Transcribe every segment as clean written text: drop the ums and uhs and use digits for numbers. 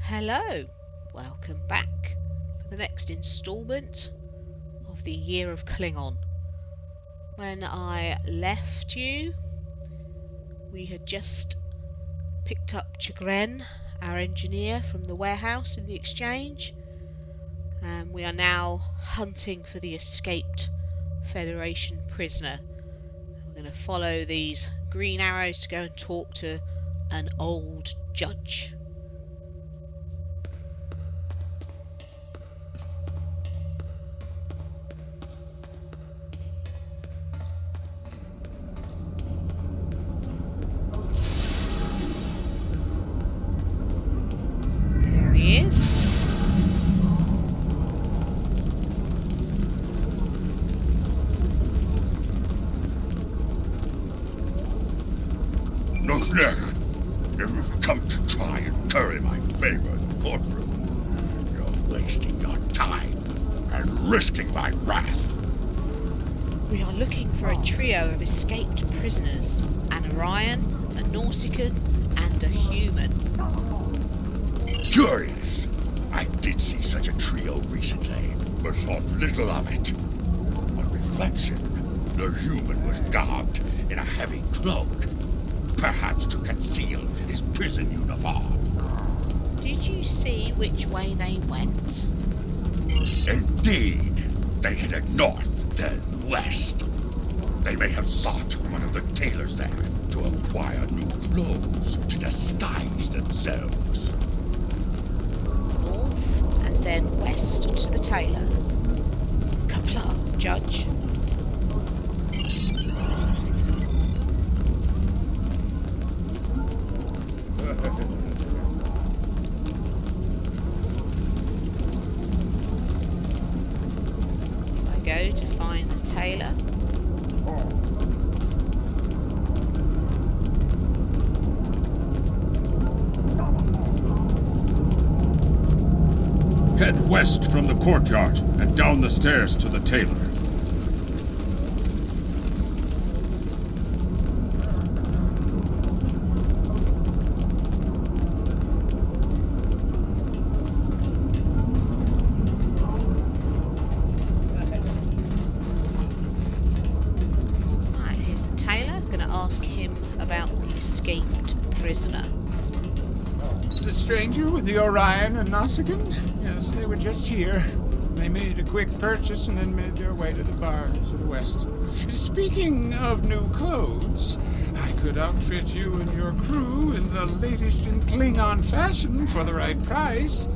Hello, welcome back for the next instalment of the Year of Klingon. When I left you, we had just picked up Chagrin, our engineer, from the warehouse in the exchange, and we are now hunting for the escaped Federation prisoner. We're going to follow these green arrows to go and talk to an old judge. There he is. No snack. If you've come to try and curry my favor in the courtroom, you're wasting your time and risking my wrath. We are looking for a trio of escaped prisoners, an Orion, a Nausicaan, and a human. Curious. I did see such a trio recently, but thought little of it. On reflection, the human was garbed in a heavy cloak, perhaps to conceal his prison uniform. Did you see which way they went? Indeed, they headed north, then west. They may have sought one of the tailors there to acquire new clothes to disguise themselves. North and then west to the tailor. Kapla, Judge. I go to find the tailor. Head west from the courtyard and down the stairs to the tailor. Right, here's the tailor. I'm going to ask him about the escaped prisoner. The stranger with the Orion and Nausicaan? Yes, they were just here. They made a quick purchase and then made their way to the bar to the west. Speaking of new clothes, I could outfit you and your crew in the latest in Klingon fashion for the right price.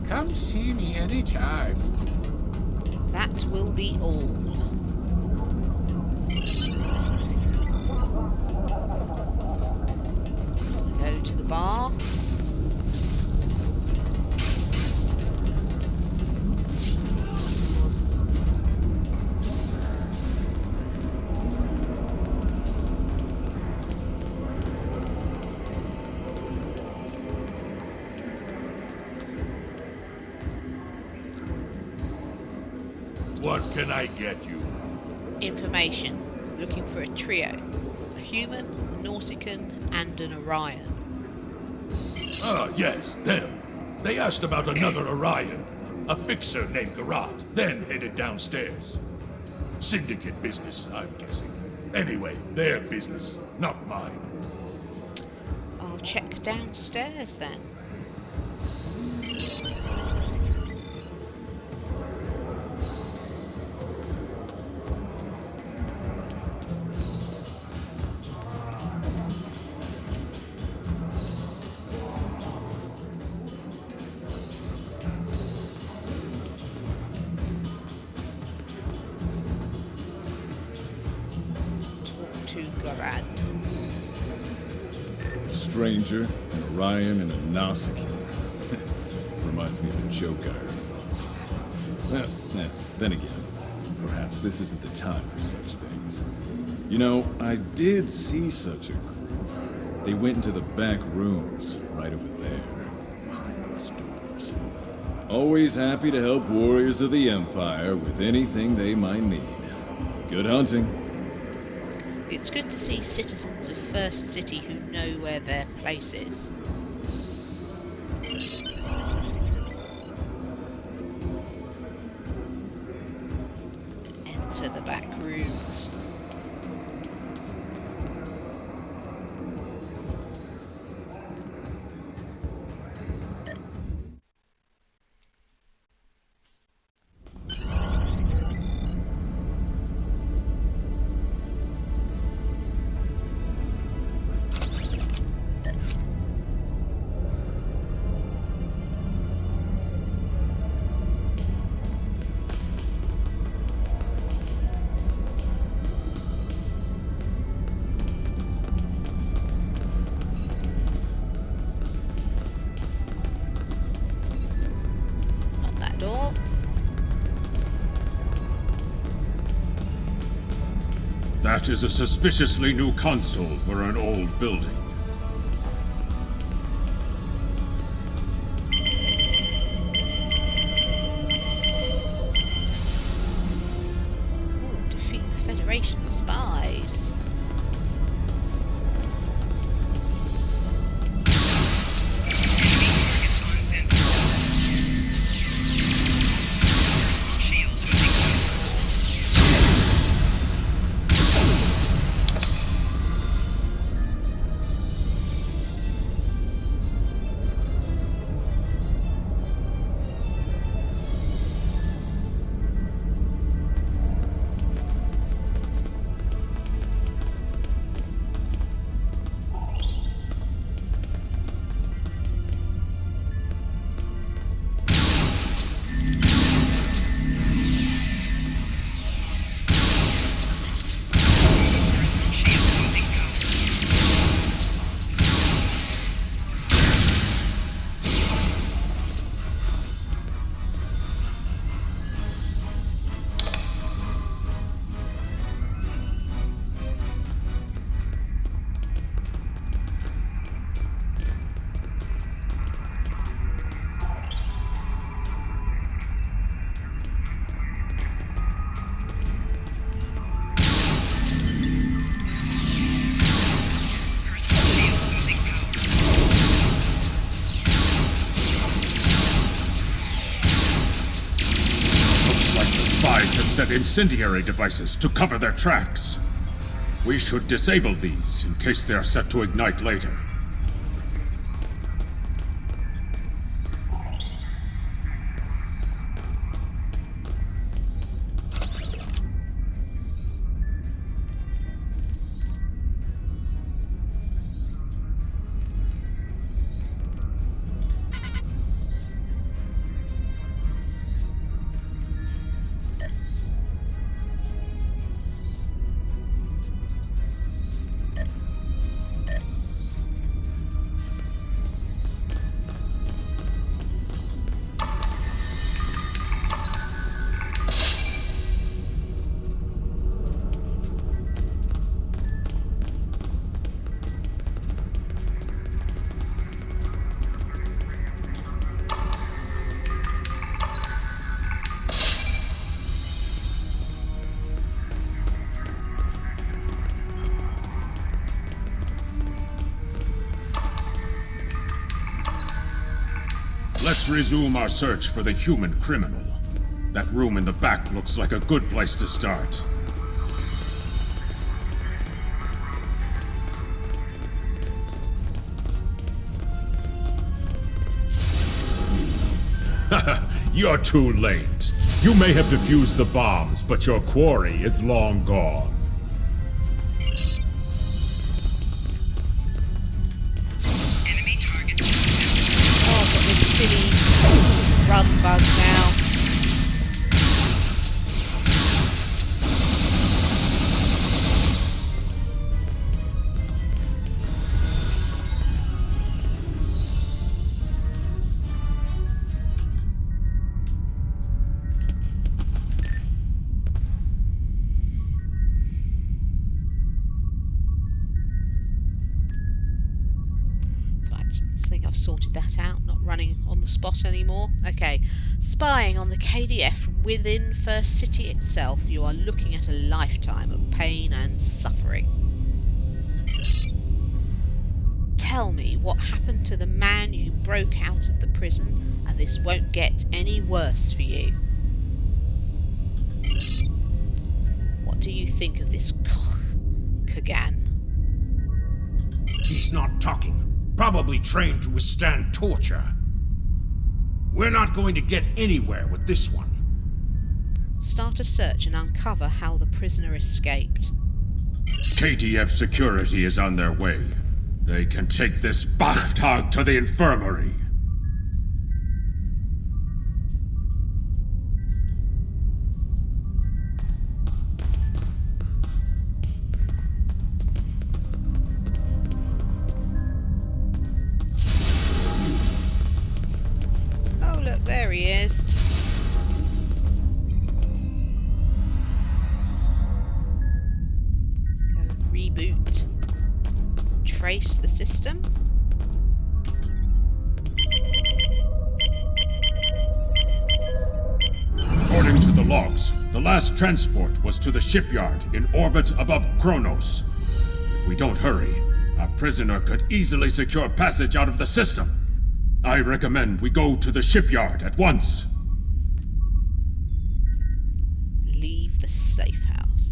Come see me anytime. That will be all. So go to the bar. What can I get you? Information. Looking for a trio. A human, a Nausicaan, and an Orion. Ah, yes, them. They asked about another Orion, a fixer named Garat, then headed downstairs. Syndicate business, I'm guessing. Anyway, their business, not mine. I'll check downstairs then. Talk to Garad. Stranger, an Orion, and a Nausicaan. Reminds me of a joke I heard once. Well, then again, perhaps this isn't the time for such things. You know, I did see such a group. They went into the back rooms, right over there, behind those doors. Always happy to help warriors of the Empire with anything they might need. Good hunting. It's good to see citizens of First City who know where their place is. That is a suspiciously new console for an old building. Ooh, defeat the Federation spies. Spies have set incendiary devices to cover their tracks. We should disable these in case they are set to ignite later. Let's resume our search for the human criminal. That room in the back looks like a good place to start. You're too late. You may have defused the bombs, but your quarry is long gone. Silly run bug now. I think I've sorted that out, not running on the spot anymore. Okay, spying on the KDF from within First City itself, you are looking at a lifetime of pain and suffering. Tell me what happened to the man you broke out of the prison, and this won't get any worse for you. What do you think of this Kagan? He's not talking. Probably trained to withstand torture. We're not going to get anywhere with this one. Start a search and uncover how the prisoner escaped. KDF security is on their way. They can take this Bachtag to the infirmary. There he is. logs. The last transport was to the shipyard in orbit above Kronos. If we don't hurry, our prisoner could easily secure passage out of the system. I recommend we go to the shipyard at once. Leave the safe house.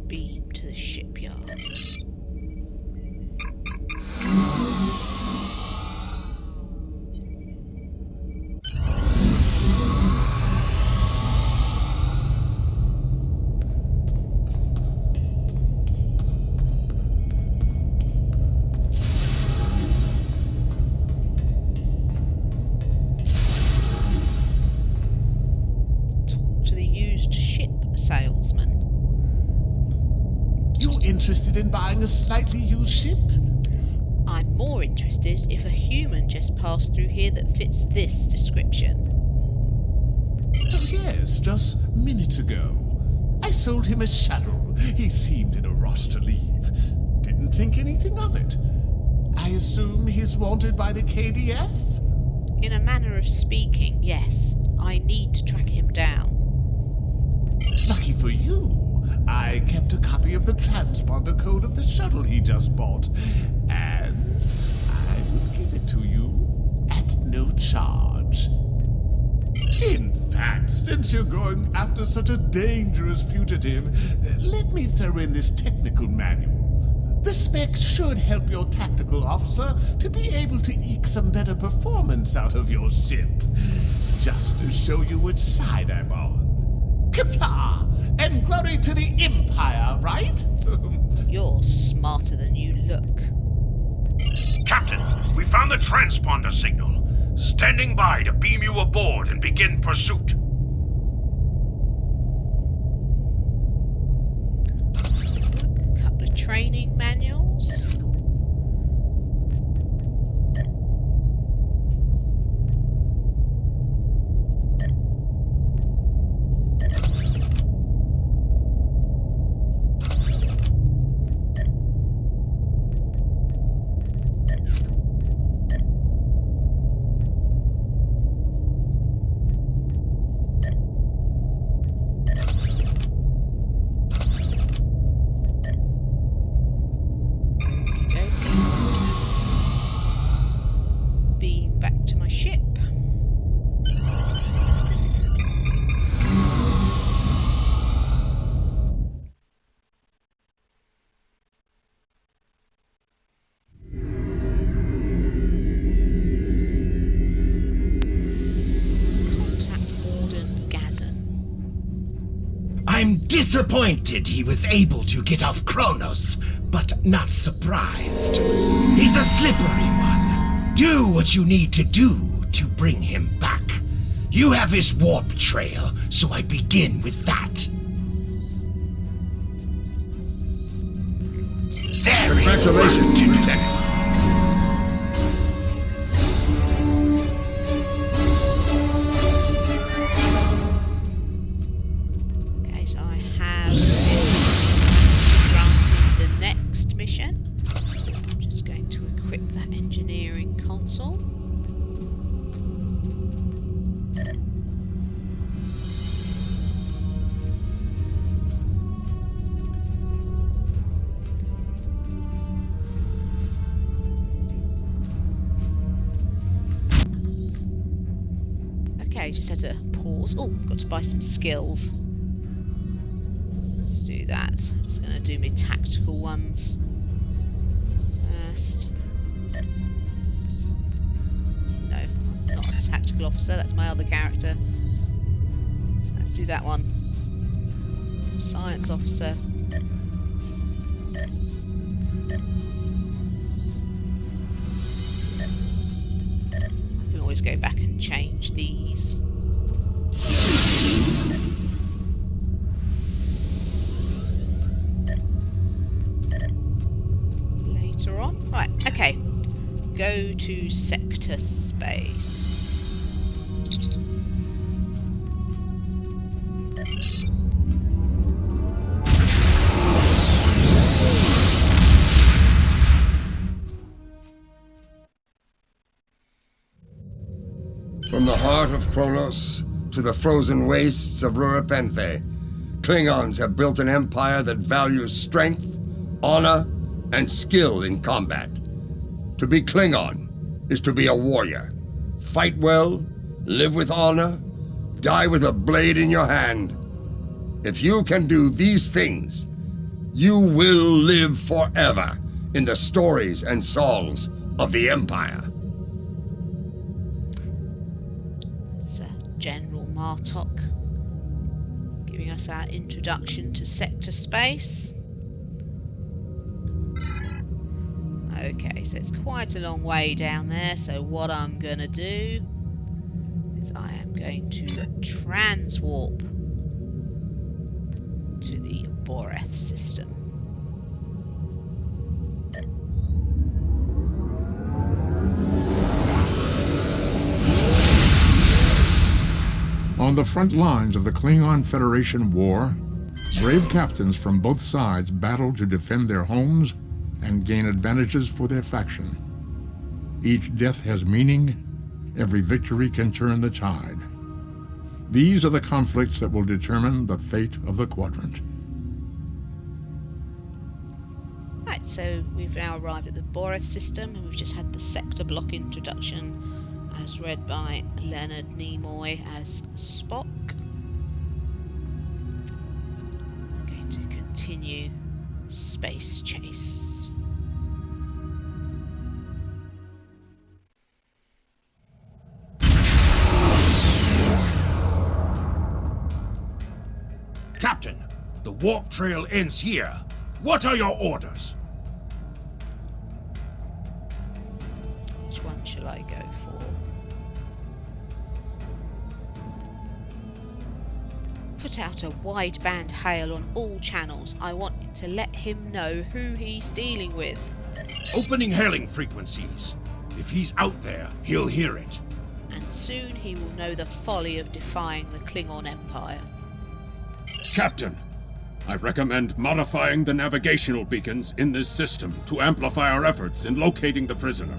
Beam to the shipyard. Talk to the used ship salesman. You interested in buying a slightly used ship? I'm more interested if a human just passed through here that fits this description. Oh, yes, just minutes ago. I sold him a shuttle. He seemed in a rush to leave. Didn't think anything of it. I assume he's wanted by the KDF? In a manner of speaking, yes. I need to track him down. Lucky for you, I kept a copy of the transponder code of the shuttle he just bought, and I will give it to you at no charge. In fact, since you're going after such a dangerous fugitive, let me throw in this technical manual. The spec should help your tactical officer to be able to eke some better performance out of your ship. Just to show you which side I'm on. Kapla! And glory to the Empire, right? You're smarter than you look. Captain, we found the transponder signal. Standing by to beam you aboard and begin pursuit. A couple of training manuals. Beam back to my ship. Contact Warden Gazan. I'm disappointed he was able to get off Kronos, but not surprised. He's a slippery one. Do what you need to do to bring him back. You have his warp trail, so I begin with that. There he is, Congratulations, Lieutenant. Okay, so I have granted the next mission. I'm just going to equip that engineering console. Okay, just had to pause. Oh, got to buy some skills. Let's do that. I'm just going to do my tactical ones first. No, I'm not a tactical officer. That's my other character. Let's do that one. Science officer. I can always go back and change these. Later on. Right, okay. Go to sector space. From the heart of Kronos to the frozen wastes of Rurapenthe, Klingons have built an empire that values strength, honor, and skill in combat. To be Klingon is to be a warrior. Fight well, live with honor, die with a blade in your hand. If you can do these things, you will live forever in the stories and songs of the Empire. General Martok giving us our introduction to sector space. Okay, so it's quite a long way down there, so what I'm gonna do is I am going to transwarp to the Boreth system. On the front lines of the Klingon Federation war, brave captains from both sides battle to defend their homes and gain advantages for their faction. Each death has meaning, every victory can turn the tide. These are the conflicts that will determine the fate of the quadrant. Right, so we've now arrived at the Boreth system, and we've just had the sector block introduction as read by Leonard Nimoy as Spock. I'm going to continue space chase. Captain, the warp trail ends here. What are your orders? Which one shall I go for? Put out a wideband hail on all channels. I want to let him know who he's dealing with. Opening hailing frequencies. If he's out there, he'll hear it. And soon he will know the folly of defying the Klingon Empire. Captain, I recommend modifying the navigational beacons in this system to amplify our efforts in locating the prisoner.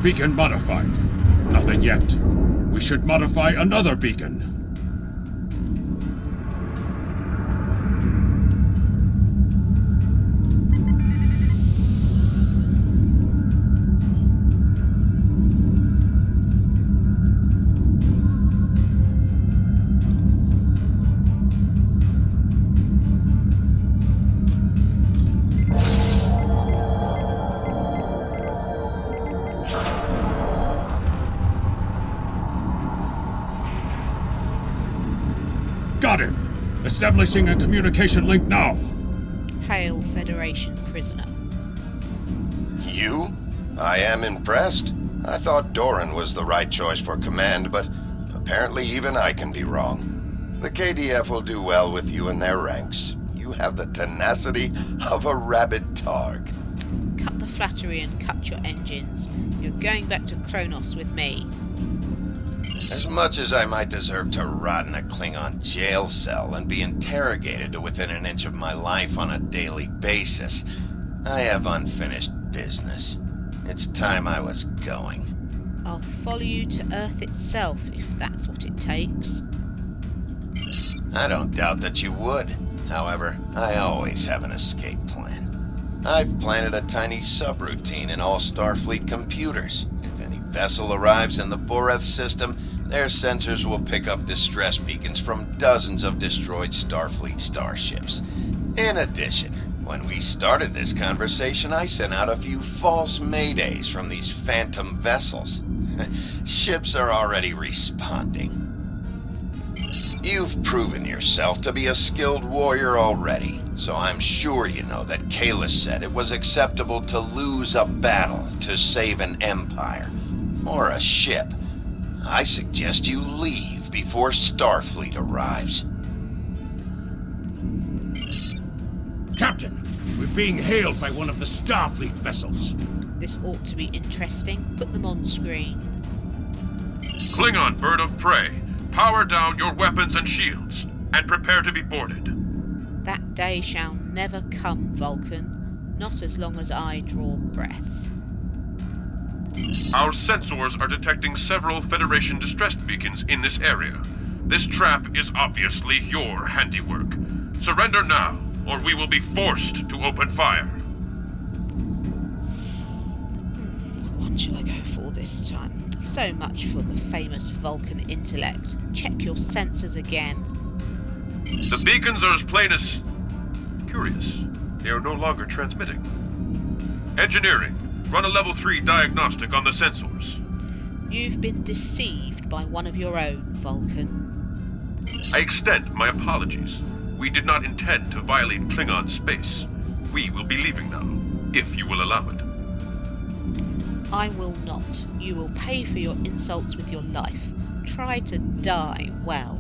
Beacon modified. Nothing yet. We should modify another beacon. Got him! Establishing a communication link now. Hail Federation prisoner. You? I am impressed. I thought Doran was the right choice for command, but apparently even I can be wrong. The KDF will do well with you in their ranks. You You have the tenacity of a rabid targ. Cut the flattery and cut your engines. You're going back to Kronos with me. As much as I might deserve to rot in a Klingon jail cell and be interrogated to within an inch of my life on a daily basis, I have unfinished business. It's time I was going. I'll follow you to Earth itself if that's what it takes. I don't doubt that you would. However, I always have an escape plan. I've planted a tiny subroutine in all Starfleet computers. If any vessel arrives in the Boreth system, their sensors will pick up distress beacons from dozens of destroyed Starfleet starships. In addition, when we started this conversation, I sent out a few false maydays from these phantom vessels. Ships are already responding. You've proven yourself to be a skilled warrior already, so I'm sure you know that Kalis said it was acceptable to lose a battle to save an empire, or a ship. I suggest you leave before Starfleet arrives. Captain, we're being hailed by one of the Starfleet vessels. This ought to be interesting. Put them on screen. Klingon bird of prey, power down your weapons and shields, and prepare to be boarded. That day shall never come, Vulcan. Not as long as I draw breath. Our sensors are detecting several Federation distress beacons in this area. This trap is obviously your handiwork. Surrender now, or we will be forced to open fire. What one shall I go for this time? So much for the famous Vulcan intellect. Check your sensors again. The beacons are as plain as... curious. They are no longer transmitting. Engineering, run a level 3 diagnostic on the sensors. You've been deceived by one of your own, Vulcan. I extend my apologies. We did not intend to violate Klingon space. We will be leaving now, if you will allow it. I will not. You will pay for your insults with your life. Try to die well.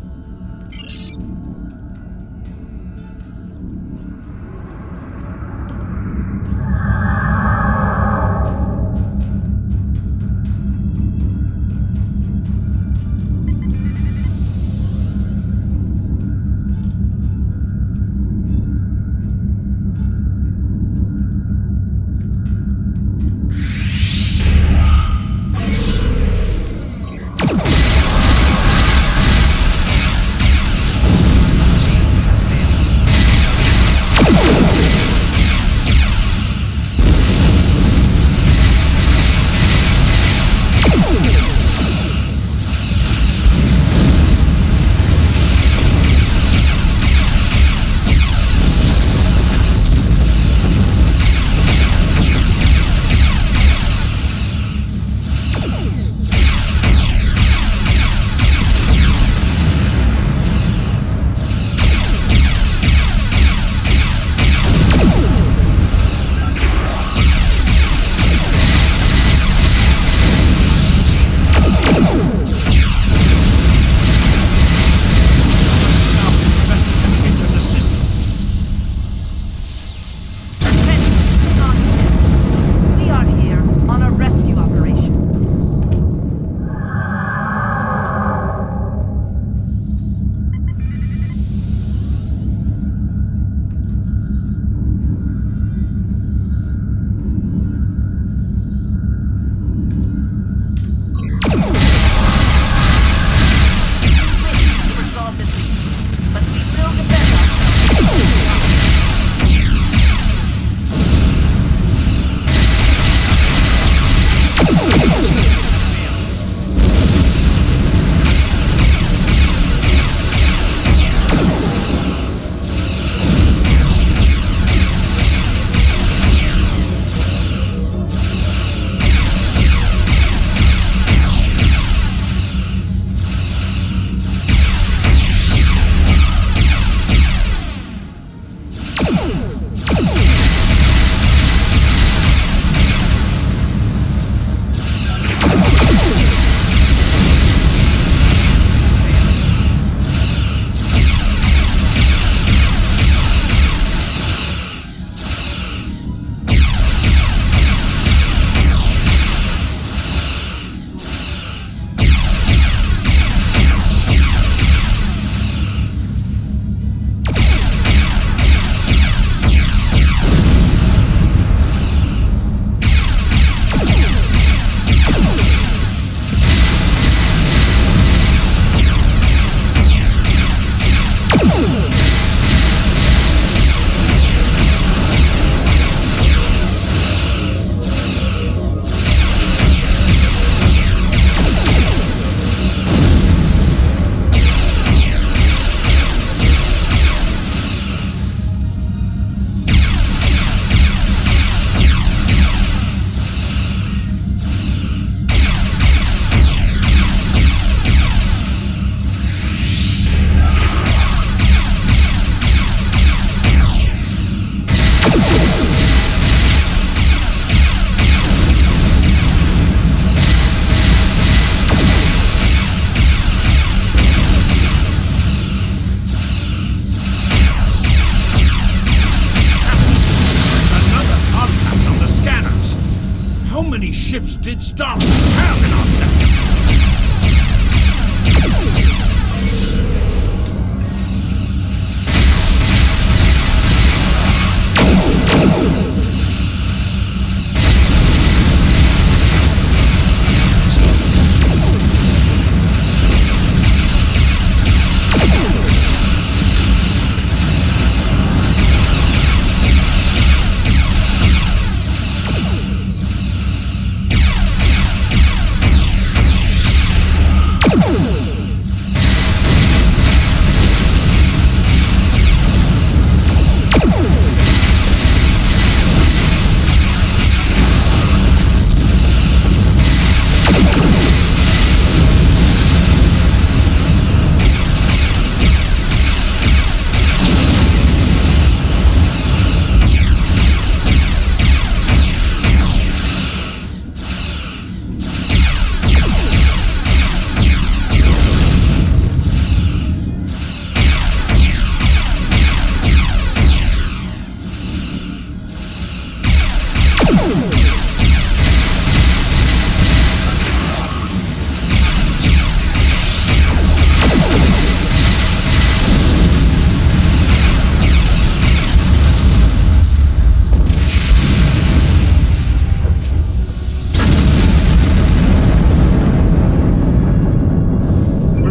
ships did stop. We have in our sector.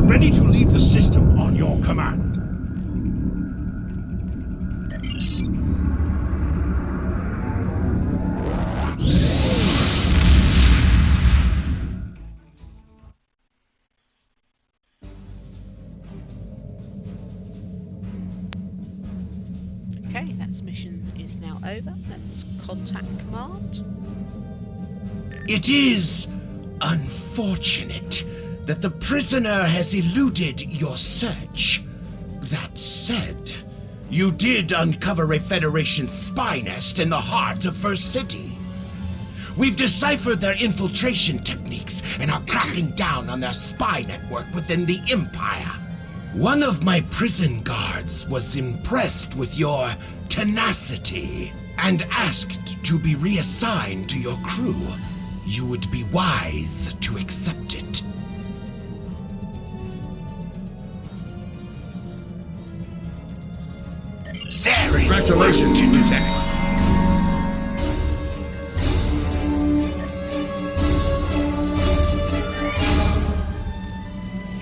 Ready to leave the system on your command. Okay, that mission is now over. Let's contact command. It is unfortunate that the prisoner has eluded your search. That said, you did uncover a Federation spy nest in the heart of First City. We've deciphered their infiltration techniques and are cracking down on their spy network within the Empire. One of my prison guards was impressed with your tenacity and asked to be reassigned to your crew. You would be wise to accept it. Congratulations, Lieutenant.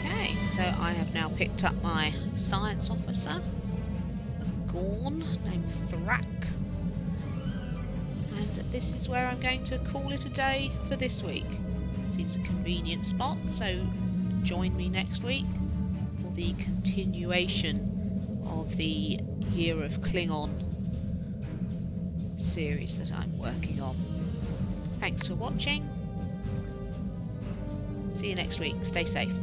Okay, so I have now picked up my science officer, a Gorn named Thrak. And this is where I'm going to call it a day for this week. Seems a convenient spot, so join me next week for the continuation of the Year of Klingon series that I'm working on. Thanks for watching. See you next week. Stay safe.